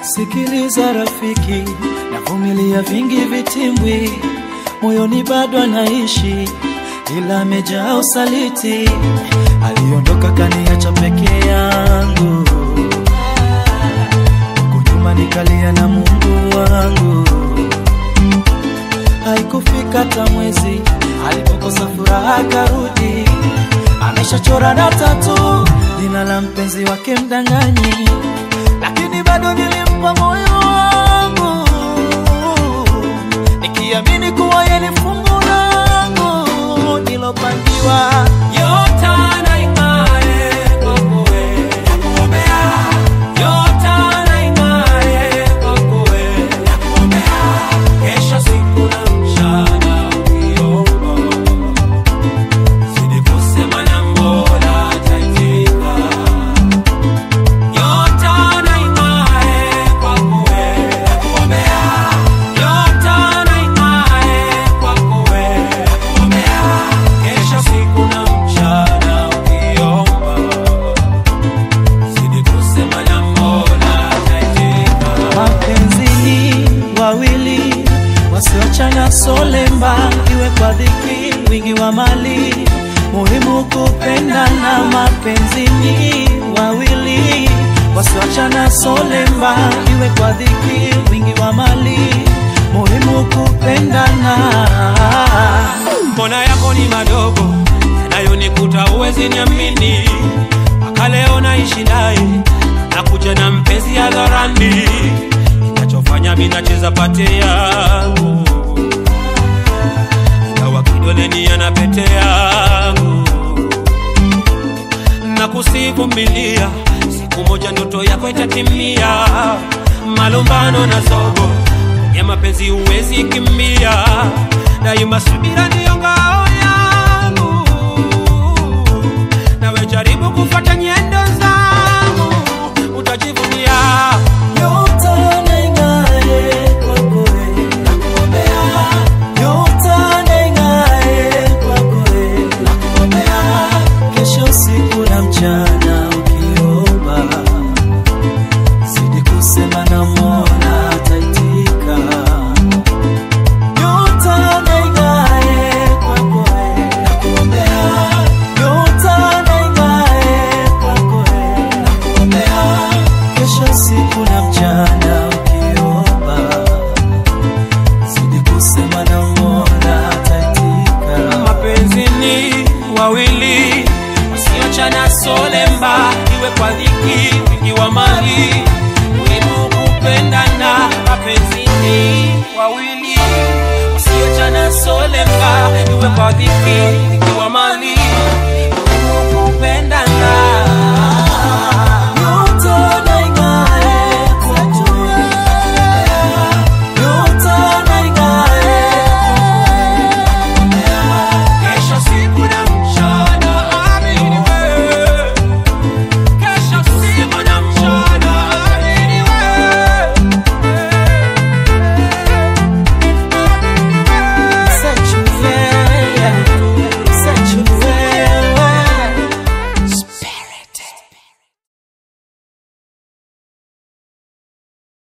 Sikiliza rafiki, navumilia vingi vitimbwi, moyoni bado anaishi, ila amejaa usaliti. Aliondoka kaniacha peke yangu, huko nyuma nikalia na Mungu wangu. Haikufika hata mwezi, alipokosa furaha akarudi, ameshachora na tatu jina la mpenzi wake mdanganyi. Lakini bado nilimpa moyo wangu, nikiamini kuwa yeye ni fungu langu nilopangiwa. Yote anaingae kwako wewe, nakuombea. Yote anaingae kwako wewe, nakuombea. Kesho siku na mchana ukiomba, zidi kusema na Mola ataitika. Wasiwachana solemba, iwe kwa dhiki wingi wa mali, muhimu kupendana mapenzini wawili. Wasiwachana solemba, iwe kwa dhiki wingi wa mali, muhimu kupendana. Mbona yako ni madogo, yanayonikuta uwezi niamini. Mpaka leo naishi naye, nakuja na mpenzi hadharani. Ninachofanya mimi nacheza pate yangu, ingawa kidoleni ana pete yangu. Nakusivumilia, siku moja ndoto yako itatimia. Malumbano na zogo, ya mapenzi uwezi kimbia. Daima subira ndiyo ngao yangu, nawe jaribu kufuata nyendo zangu, utajivunia. Yote anaingae kwako wewe, nakuombea. Yote anaingae kwako wewe, nakuombea. Kesho usiku na mchana ukiomba, zidi kusema na Mola ataitika. Yote anaingae kwako wewe, nakuombea. Yote anaingae kwako wewe, nakuombea. Kesho siku na mchana ukiomba, zidi kusema na Mola ataitika. Mapenzi ni wawili, wasiwachana solemba, iwe kwa dhiki wingi wa mali, muhimu kupendana. Mapenzi ni wawili, wasiwachana solemba, iwe kwa dhiki wingi wa mali,